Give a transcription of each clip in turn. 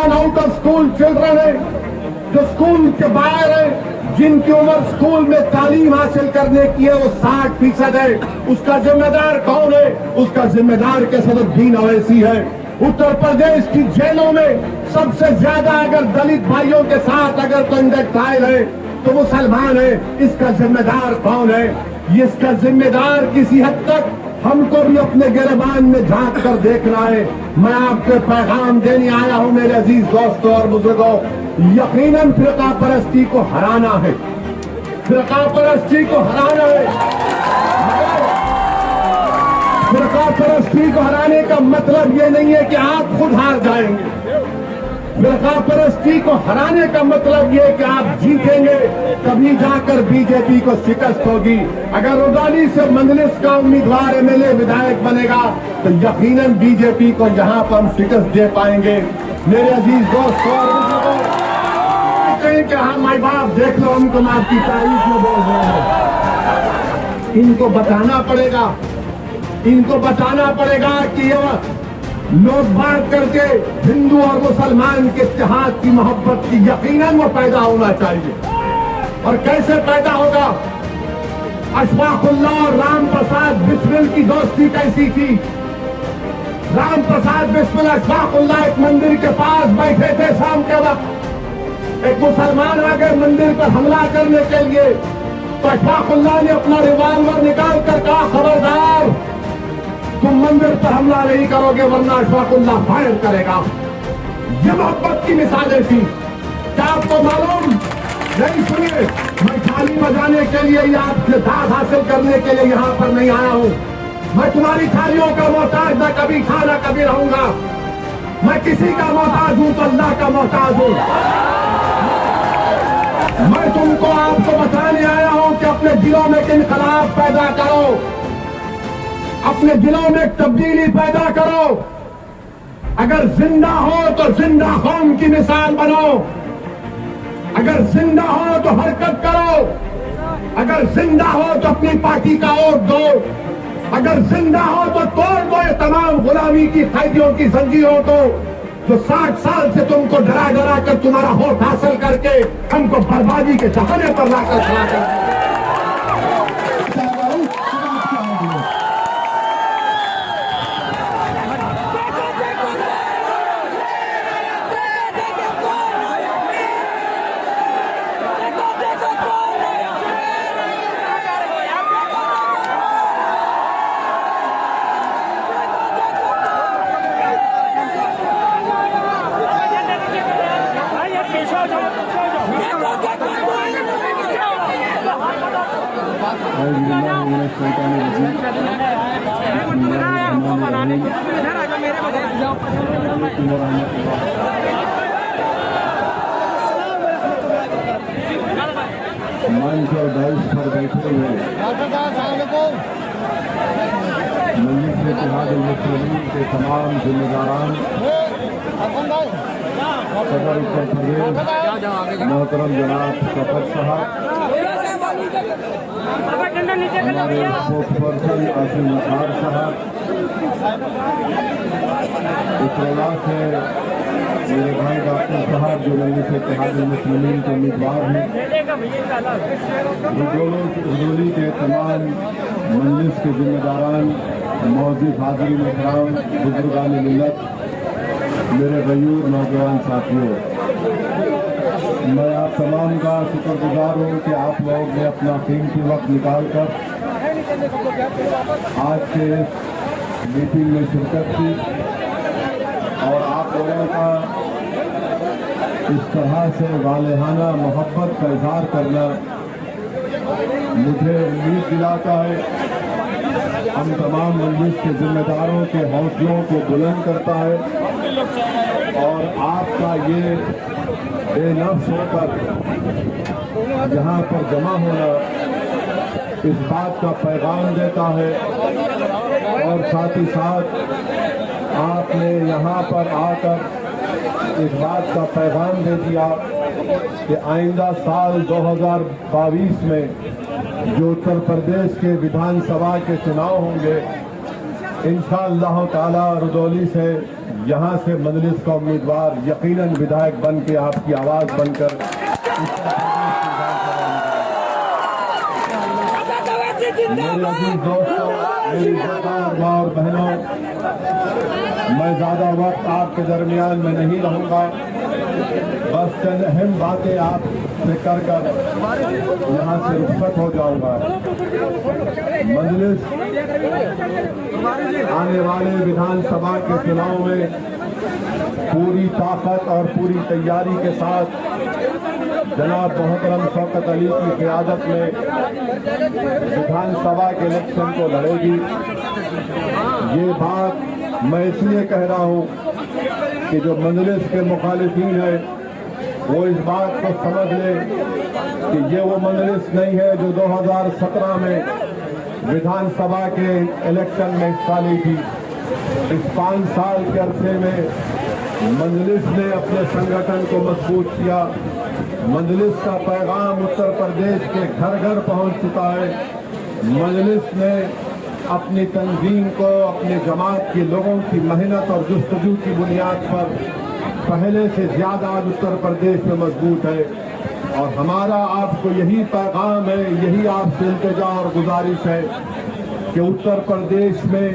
Out of school children है, जो school के बाहर है, जिनकी उम्र स्कूल में तालीम हासिल करने की है, वो 60% है। उसका जिम्मेदार कौन है? उसका जिम्मेदार के सदुद्दीन अवैसी है। उत्तर प्रदेश की जेलों में सबसे ज्यादा अगर दलित भाइयों के साथ अगर कंडक्ट ट्रायल है तो मुसलमान है। इसका जिम्मेदार कौन है? इसका जिम्मेदार किसी हद तक हमको भी अपने गिरबान में झांक कर देखना है। मैं आपके पैगाम देने आया हूं मेरे अजीज दोस्तों और बुजुर्गों, यकीनन फिरका परस्ती को हराना है, फिरका परस्ती को हराना है। फिरका परस्ती को हराने का मतलब ये नहीं है कि आप खुद हार जाएंगे। फिरका परस्ती को हराने का मतलब ये कि आप जीतेंगे, तभी जाकर बीजेपी को शिकस्त होगी। अगर रुदाली से मंजलिस का उम्मीदवार एमएलए विधायक बनेगा तो यकीनन बीजेपी को यहां पर हम शिकस्त दे पाएंगे। मेरे अजीज दोस्तों, कहें कि हाँ माई बाप देख लो हमको आपकी तारीफ में बोल रहे हैं। इनको बताना पड़ेगा, इनको बताना पड़ेगा कि लोग बात करके हिंदू और मुसलमान के इत्तेहाद की मोहब्बत की यकीनन वो पैदा होना चाहिए। और कैसे पैदा होगा? अशफाकुल्लाह और राम प्रसाद बिस्मिल की दोस्ती कैसी थी? राम प्रसाद बिस्मिल अशफाकुल्लाह एक मंदिर के पास बैठे थे शाम के वक्त। एक मुसलमान आ गए मंदिर पर हमला करने के लिए, तो अशफाकुल्लाह ने अपना रिवॉल्वर निकाल कर कहा, खबरदार तुम मंदिर पर हमला नहीं करोगे वरना अशफाकुल्लाह फायर करेगा। ये मोहब्बत की मिसालें थी। क्या आपको मालूम? नहीं सुनिए, मैं थाली बजाने के लिए या आपसे दाद हासिल करने के लिए यहाँ पर नहीं आया हूँ। मैं तुम्हारी थालियों का मोहताज न कभी था न कभी रहूंगा। मैं किसी का मोहताज हूँ तो अल्लाह का मोहताज हूँ। मैं तुमको आपको बताने आया हूँ कि अपने दिलों में एक इनकलाब पैदा करो, अपने दिलों में तब्दीली पैदा करो। अगर जिंदा हो तो जिंदा कौम की मिसाल बनो, अगर जिंदा हो तो हरकत करो, अगर जिंदा हो तो अपनी पार्टी का वोट दो, अगर जिंदा हो तो तोड़ दो ये तमाम गुलामी की कैदियों की जंजीरों को, जो 60 साल से तुमको डरा डरा कर तुम्हारा वोट हासिल करके हमको बर्बादी के जहाने पर लाकर खड़ा कर। मंच और डाइस पर बैठे हुए मजलिस इत्तेहादुल मुस्लिमीन के तमाम जिम्मेदारान, सदर उत्तर प्रदेश मोहतरम जनाब शफकत साहब, हमारे स्पोक्सपर्सन आसिम नकार साहब, इकरार से मेरे भाई डॉक्टर साहब जो मजलिस इत्तेहादुल मुस्लिमीन के उम्मीदवार हैं, रुदौली के तमाम मजलिस के जिम्मेदारान, मौजूद हाज़रीन इकराम, बुजुर्गान मिल्लत, मेरे गयूर नौजवान साथियों, मैं आप तमाम का शुक्रगुजार हूँ कि आप लोग ने अपना कीमती वक्त निकाल कर आज के मीटिंग में शिरकत की और आप लोगों का इस तरह से गालिहाना मोहब्बत का इजहार करना मुझे उम्मीद दिलाता है, हम तमाम मजलिस के जिम्मेदारों के हौसलों को बुलंद करता है और आपका ये बेनफ्स होकर यहाँ पर जमा होना इस बात का पैगाम देता है। और साथ ही साथ आपने यहाँ पर आकर इस बात का पैगाम दे दिया कि आइंदा साल 2022 में जो उत्तर प्रदेश के विधानसभा के चुनाव होंगे, इंशाअल्लाह ताला रुदौली से यहाँ से मजलिस का उम्मीदवार यकीनन विधायक बन के आपकी आवाज बनकर मेरे अजीज दोस्तों, मेरी माता और बहनों, मैं ज्यादा वक्त आपके दरमियान में नहीं रहूंगा। बस चंद अहम बातें आपसे कर यहाँ से रुखसत हो जाऊंगा। मजलिस आने वाले विधानसभा के चुनाव में पूरी ताकत और पूरी तैयारी के साथ जनाब मोहतरम शौकत अली की क़यादत में विधानसभा के इलेक्शन को लड़ेगी। ये बात मैं इसलिए कह रहा हूँ कि जो मजलिस के मुखालिफिन है वो इस बात को समझ ले कि ये वो मजलिस नहीं है जो 2017 में विधानसभा के इलेक्शन में हिस्सा ली थी। इस 5 साल के अरसे में मजलिस ने अपने संगठन को मजबूत किया। मजलिस का पैगाम उत्तर प्रदेश के घर घर पहुंच चुका है। मजलिस ने अपनी तंजीम को अपने जमात के लोगों की मेहनत और जुस्तजू की बुनियाद पर पहले से ज्यादा आज उत्तर प्रदेश में मजबूत है। और हमारा आपको यही पैगाम है, यही आपसे इल्तिजा और गुजारिश है कि उत्तर प्रदेश में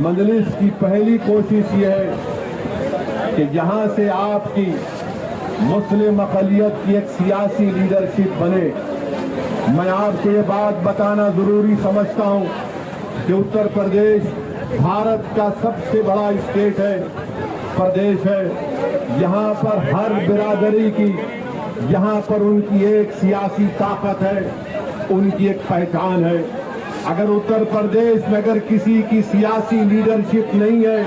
मजलिस की पहली कोशिश ये है कि यहाँ से आपकी मुस्लिम अक़लियत की एक सियासी लीडरशिप बने। मैं आपको ये बात बताना जरूरी समझता हूँ कि उत्तर प्रदेश भारत का सबसे बड़ा स्टेट है, प्रदेश है। यहाँ पर हर बिरादरी की, यहाँ पर उनकी एक सियासी ताकत है, उनकी एक पहचान है। अगर उत्तर प्रदेश में अगर किसी की सियासी लीडरशिप नहीं है,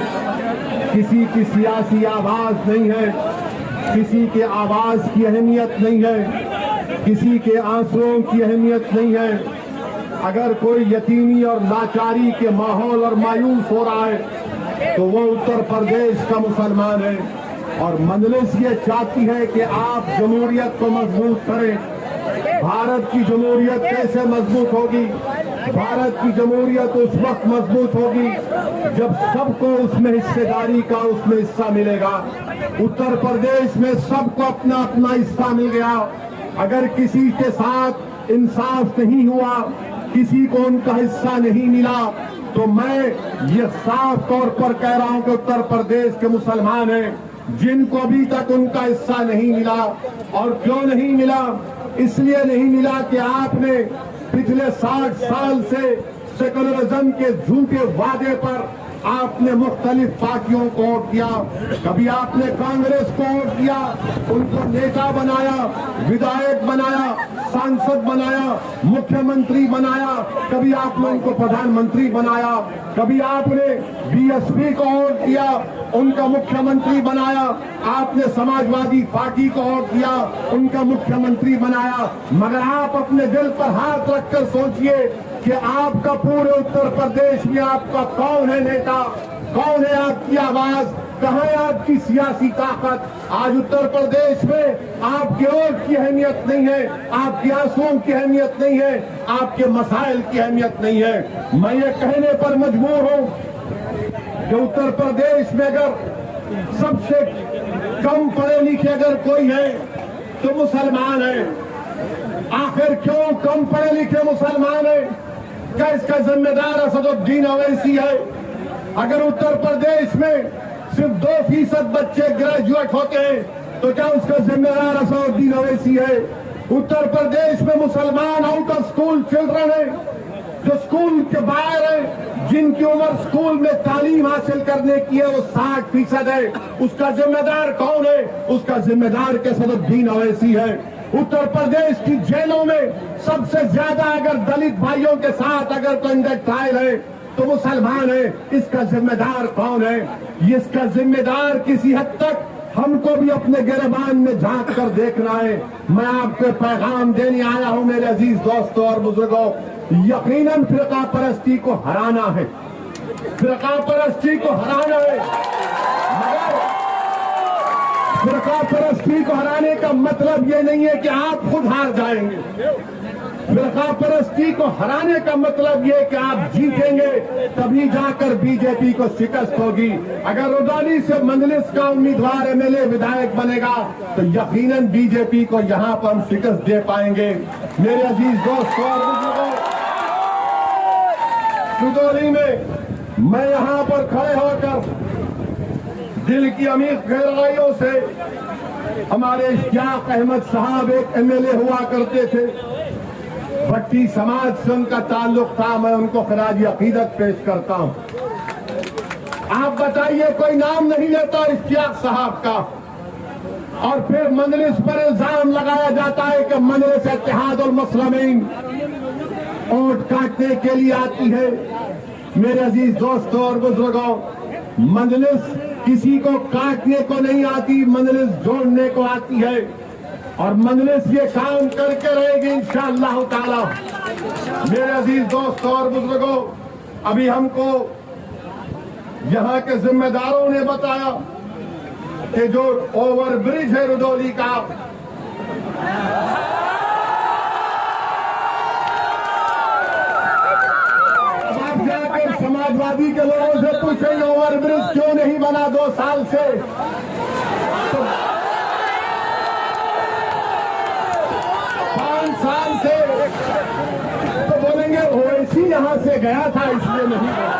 किसी की सियासी आवाज नहीं है, किसी के आवाज की अहमियत नहीं है, किसी के आंसुओं की अहमियत नहीं है, अगर कोई यतीमी और लाचारी के माहौल और मायूस हो रहा है तो वो उत्तर प्रदेश का मुसलमान है। और मजलिस ये चाहती है कि आप जमहूरियत को मजबूत करें। भारत की जमहूरियत कैसे मजबूत होगी? भारत की जमहूरियत उस वक्त मजबूत होगी जब सबको उसमें हिस्सेदारी का उसमें हिस्सा मिलेगा। उत्तर प्रदेश में सबको अपना अपना हिस्सा मिल गया। अगर किसी के साथ इंसाफ नहीं हुआ, किसी को उनका हिस्सा नहीं मिला, तो मैं ये साफ तौर पर कह रहा हूं कि उत्तर प्रदेश के मुसलमान हैं जिनको अभी तक उनका हिस्सा नहीं मिला। और क्यों नहीं मिला? इसलिए नहीं मिला कि आपने पिछले 60 साल से सेकुलरिज्म के झूठे वादे पर आपने मुख्तलिफ पार्टियों को वोट दिया। कभी आपने कांग्रेस को वोट दिया, उनको नेता बनाया, विधायक बनाया, सांसद बनाया, मुख्यमंत्री बनाया, कभी आपने उनको प्रधानमंत्री बनाया, कभी आपने बीएसपी को वोट दिया, उनका मुख्यमंत्री बनाया, आपने समाजवादी पार्टी को वोट दिया, उनका मुख्यमंत्री बनाया। मगर आप अपने दिल पर हाथ रखकर सोचिए कि आपका पूरे उत्तर प्रदेश में आपका कौन है नेता, कौन है आपकी आवाज, कहाँ है आपकी सियासी ताकत? आज उत्तर प्रदेश में आपके वोट की अहमियत नहीं है, आपके आंसुओं की अहमियत नहीं है, आपके मसाइल की अहमियत नहीं है। मैं ये कहने पर मजबूर हूँ कि उत्तर प्रदेश में अगर सबसे कम पढ़े लिखे अगर कोई है तो मुसलमान है। आखिर क्यों कम पढ़े लिखे मुसलमान है? क्या इसका जिम्मेदार असदुद्दीन ओवैसी है? अगर उत्तर प्रदेश में सिर्फ 2% बच्चे ग्रेजुएट होते हैं तो क्या उसका जिम्मेदार असदुद्दीन ओवैसी है? उत्तर प्रदेश में मुसलमान आउट ऑफ स्कूल चिल्ड्रन है, जो स्कूल के बाहर है, जिनकी उम्र स्कूल में तालीम हासिल करने की है वो 60% है। उसका जिम्मेदार कौन है? उसका जिम्मेदार असदुद्दीन ओवैसी है। उत्तर प्रदेश की जेलों में सबसे ज्यादा अगर दलित भाइयों के साथ अगर कोई ट्रायल है तो मुसलमान है। इसका जिम्मेदार कौन है? इसका जिम्मेदार किसी हद तक हमको भी अपने गिरबान में झांक कर देखना है। मैं आपको पैगाम देने आया हूं मेरे अजीज दोस्तों और बुजुर्गों, यकीनन फिरका परस्ती को हराना है, फिरका परस्ती को हराना है। मगर फिरका परस्ती को हराने का मतलब ये नहीं है कि आप खुद हार जाएंगे। फिरका परस्ती को हराने का मतलब ये कि आप जीतेंगे तभी जाकर बीजेपी को शिकस्त होगी। अगर रुदौली से मंजलिस का उम्मीदवार एमएलए विधायक बनेगा तो यकीनन बीजेपी को यहां पर हम शिकस्त दे पाएंगे। मेरे अजीज दोस्तों और बुजुर्गों, रुदौली में मैं यहां पर खड़े होकर दिल की अमीर गहराइयों से, हमारे इश्तियाक अहमद साहब एक एमएलए हुआ करते थे, भट्टी समाज से उनका ताल्लुक था, मैं उनको खराज अकीदत पेश करता हूं। आप बताइए, कोई नाम नहीं लेता इश्तियाक साहब का, और फिर मजलिस पर इल्जाम लगाया जाता है कि मजलिस इत्तेहाद और मुस्लिमीन वोट काटने के लिए आती है। मेरे अजीज दोस्तों और बुजुर्गों, मजलिस किसी को काटने को नहीं आती, मजलिस जोड़ने को आती है, और मजलिस ये काम करके रहेगी इंशाअल्लाह ताला। मेरे अजीज दोस्तों और बुजुर्गों, अभी हमको यहाँ के जिम्मेदारों ने बताया कि जो ओवर ब्रिज है रुदौली का, आप जाकर समाजवादी के लोगों से पूछेंगे ओवर ब्रिज क्यों नहीं बना 2 साल से, तो 5 साल से, तो बोलेंगे ओवैसी यहां से गया था इसलिए नहीं बना।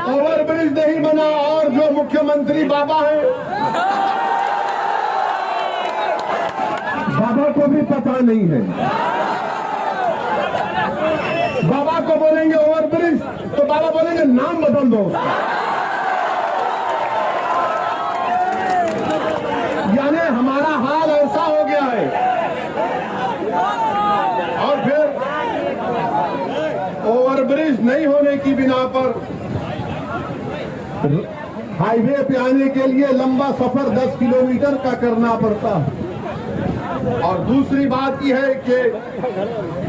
ओवर ब्रिज नहीं बना, और जो मुख्यमंत्री बाबा हैं, बाबा को भी पता नहीं है। बाबा को बोलेंगे ओवर ब्रिज तो बाबा बोलेंगे नाम बदल दो। यानी हमारा हाल ऐसा हो गया है। और फिर ओवर ब्रिज नहीं होने की बिना पर हाईवे पे आने के लिए लंबा सफर 10 किलोमीटर का करना पड़ता है। और दूसरी बात यह है कि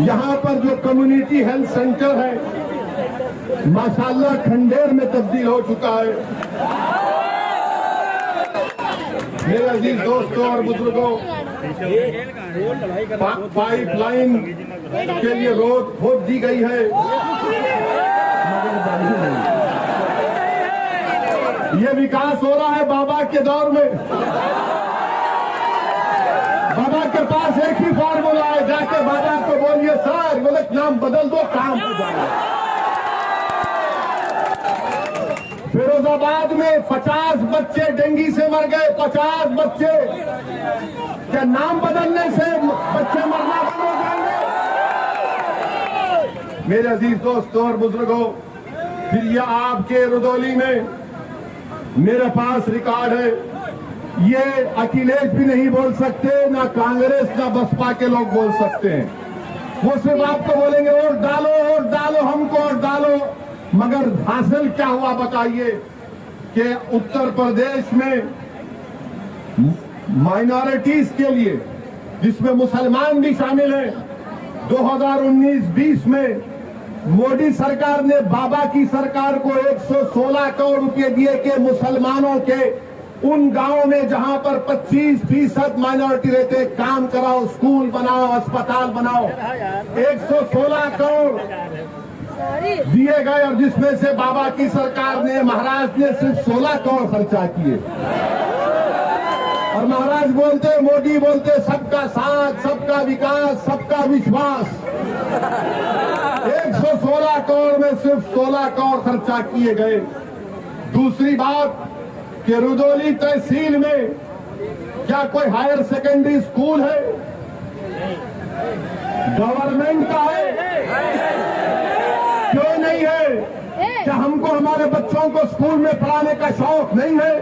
यहाँ पर जो कम्युनिटी हेल्थ सेंटर है माशाल्लाह खंडेर में तब्दील हो चुका है। मेरे अजीज दोस्तों और बुजुर्गों, पाइपलाइन के लिए रोड खोद दी गई है, ये विकास हो रहा है बाबा के दौर में। बाबा के पास एक ही फार्मूला है, जाके बाबा को बोलिए सर, बोले नाम बदल दो, काम हो जाएगा। फिरोजाबाद में 50 बच्चे डेंगू से मर गए, 50 बच्चे। क्या नाम बदलने से बच्चे मरना बंद हो जाएंगे? मेरे अजीज दोस्तों और बुजुर्गों, फिर ये आपके रुदौली में मेरे पास रिकॉर्ड है, ये अखिलेश भी नहीं बोल सकते, ना कांग्रेस ना बसपा के लोग बोल सकते हैं। वो सिर्फ आपको बोलेंगे वोट डालो, वोट डालो, हमको वोट डालो, मगर हासिल क्या हुआ बताइए? कि उत्तर प्रदेश में माइनॉरिटीज के लिए, जिसमें मुसलमान भी शामिल हैं, 2019-20 में मोदी सरकार ने बाबा की सरकार को 116 करोड़ रुपए दिए कि मुसलमानों के उन गांवों में जहां पर 25% माइनॉरिटी रहते, काम कराओ, स्कूल बनाओ, अस्पताल बनाओ। 116 करोड़ दिए गए, और जिसमें से बाबा की सरकार ने, महाराज ने सिर्फ 16 करोड़ खर्चा किए। और महाराज बोलते, मोदी बोलते, सबका साथ, सबका विकास, सबका विश्वास। 116 करोड़ में सिर्फ 16 करोड़ खर्चा किए गए। दूसरी बात कि रुदौली तहसील में क्या कोई हायर सेकेंडरी स्कूल है? गवर्नमेंट का है, क्यों नहीं है? क्या हमको हमारे बच्चों को स्कूल में पढ़ाने का शौक नहीं है?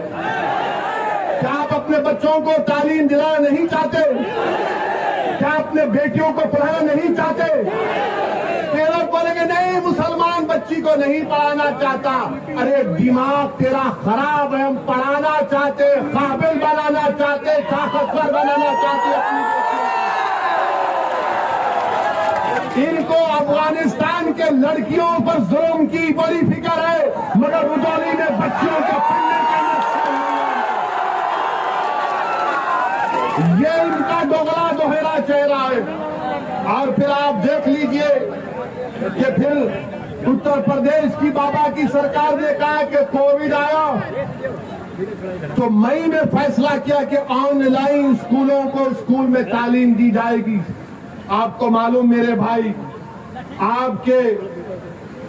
क्या आप अपने बच्चों को तालीम दिलाना नहीं चाहते? क्या अपने बेटियों को पढ़ाना नहीं चाहते? लोग बोलेंगे नहीं, मुसलमान बच्ची को नहीं पढ़ाना चाहता। अरे दिमाग तेरा खराब है, हम पढ़ाना चाहते, काबिल बनाना चाहते, ताकतवर बनाना चाहते अपनी बेटी। इनको अफगानिस्तान के लड़कियों पर जुल्म की बड़ी फिक्र है, मगर रुदौली में बच्चियों के पढ़ने का ये इनका दोगला दोहरा चेहरा है। और फिर आप देख लीजिए कि फिर उत्तर प्रदेश की बाबा की सरकार ने कहा कि कोविड आया तो मई में फैसला किया कि ऑनलाइन स्कूलों को स्कूल में तालीम दी जाएगी। आपको मालूम मेरे भाई, आपके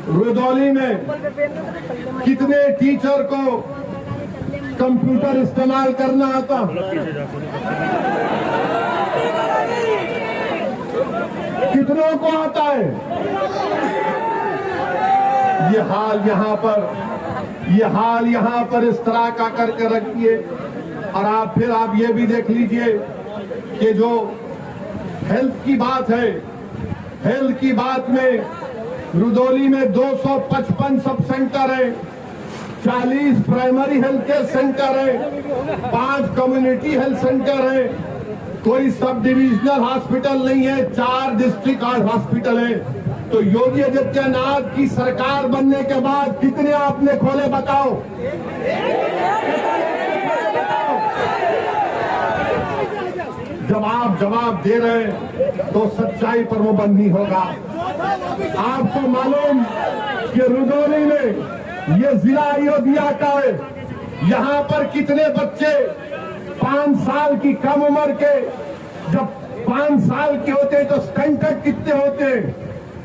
रुदौली में कितने टीचर को कंप्यूटर इस्तेमाल करना आता? कितनों को आता है? ये हाल यहां पर इस तरह का करके रखिए। और आप ये भी देख लीजिए कि जो हेल्थ की बात है, हेल्थ की बात में रुदौली में 255 सब सेंटर है, 40 प्राइमरी हेल्थ केयर सेंटर है, 5 कम्युनिटी हेल्थ सेंटर है, कोई सब डिविजनल हॉस्पिटल नहीं है, 4 डिस्ट्रिक्ट हॉस्पिटल है। तो योगी आदित्यनाथ की सरकार बनने के बाद कितने आपने खोले बताओ? जब आप जवाब दे रहे हैं तो सच्चाई पर वो बंदी होगा। आपको मालूम कि रुदौली में ये जिला अयोध्या का है, यहाँ पर कितने बच्चे 5 साल की कम उम्र के, जब 5 साल के होते तो स्टंटेड कितने होते,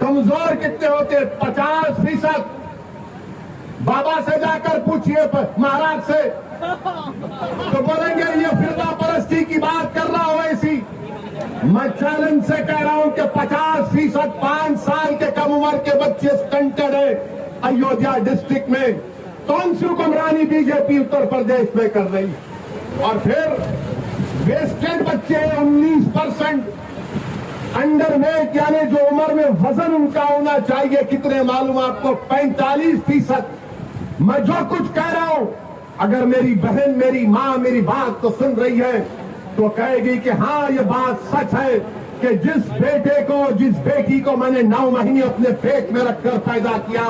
कमजोर कितने होते? 50%। बाबा से जाकर पूछिए, महाराज से, तो बोलेंगे ये फिरका परस्ती की बात कर रहा हो ऐसी। मैं चैलेंज से कह रहा हूं कि 50% 5 साल के कम उम्र के बच्चे स्टंटेड है अयोध्या डिस्ट्रिक्ट में। कौन सी हुक्मरानी बीजेपी उत्तर प्रदेश में कर रही? और फिर वेस्टेड बच्चे हैं 19%। अंडर वेट यानी जो उम्र में वजन उनका होना चाहिए कितने मालूम आपको? 45%। मैं जो कुछ कह रहा हूं, अगर मेरी बहन, मेरी मां मेरी बात को सुन रही है तो कहेगी कि हाँ ये बात सच है कि जिस बेटे को, जिस बेटी को मैंने 9 महीने अपने पेट में रखकर पैदा किया,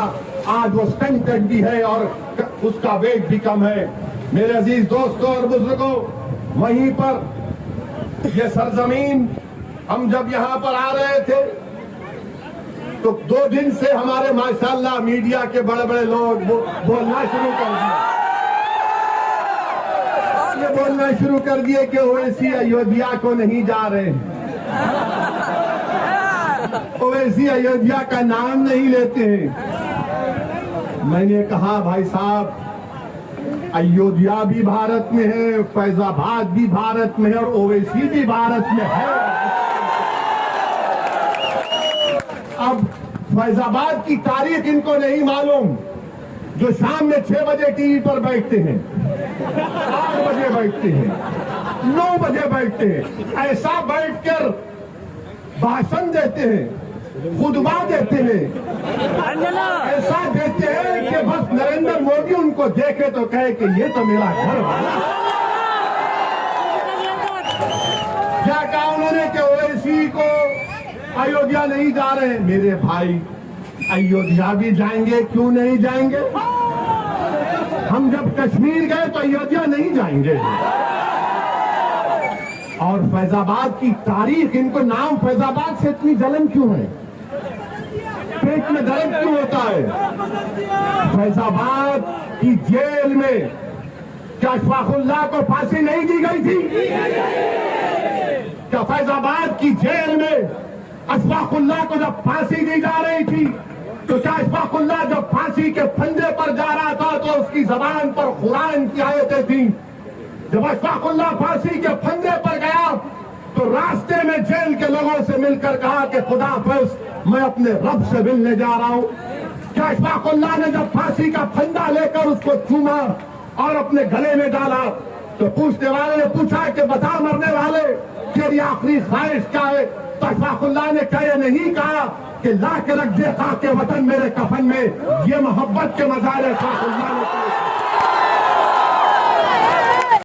आज वो स्टंटेड भी है और उसका वेट भी कम है। मेरे अजीज दोस्तों और बुजुर्गों, वहीं पर ये सरजमीन, हम जब यहाँ पर आ रहे थे तो 2 दिन से हमारे माशाल्लाह मीडिया के बड़े बड़े लोग बोलना शुरू कर दिए। ये बोलना शुरू कर दिए कि ओवैसी अयोध्या को नहीं जा रहे, ओवैसी अयोध्या का नाम नहीं लेते हैं। मैंने कहा भाई साहब, अयोध्या भी भारत में है, फैजाबाद भी भारत में है और ओवैसी भी भारत में है। अब फैजाबाद की तारीख इनको नहीं मालूम, जो शाम में 6 बजे टीवी पर बैठते हैं, 8 बजे बैठते हैं, 9 बजे बैठते हैं, ऐसा बैठकर भाषण देते हैं, खुतबा देते हैं, ऐसा देते हैं कि बस नरेंद्र मोदी उनको देखे तो कहे कि ये तो मेरा घर वाला। क्या कहा उन्होंने कि ओवैसी को अयोध्या नहीं जा रहे? मेरे भाई, अयोध्या भी जाएंगे, क्यों नहीं जाएंगे? हम जब कश्मीर गए तो अयोध्या नहीं जाएंगे। और फैजाबाद की तारीख, इनको नाम फैजाबाद से इतनी जलन क्यों है? पेट में दर्द क्यों होता है? फैजाबाद की जेल में क्या अशफाकुल्लाह को फांसी नहीं दी गई थी? क्या फैजाबाद की जेल में अशफाकुल्लाह को जब फांसी दी जा रही थी तो क्या अशफाकुल्लाह जब फांसी के फंदे पर जा रहा था तो उसकी जबान पर कुरान की आयतें थी? जब अशफाकुल्लाह फांसी के फंदे पर गया तो रास्ते में जेल के लोगों से मिलकर कहा कि खुदा हाफिज, मैं अपने रब से मिलने जा रहा हूं। क्या अशफाकुल्लाह ने जब फांसी का फंदा लेकर उसको चूमा और अपने गले में डाला तो पूछने वाले ने पूछा कि बता मरने वाले, तेरी आखिरी ख्वाहिश क्या है? तो अशफाकुल्लाह ने क्या नहीं कहा कि ला के रख दे खाके वतन मेरे कफन में, ये मोहब्बत के मज़ार अशफाकुल्लाह ने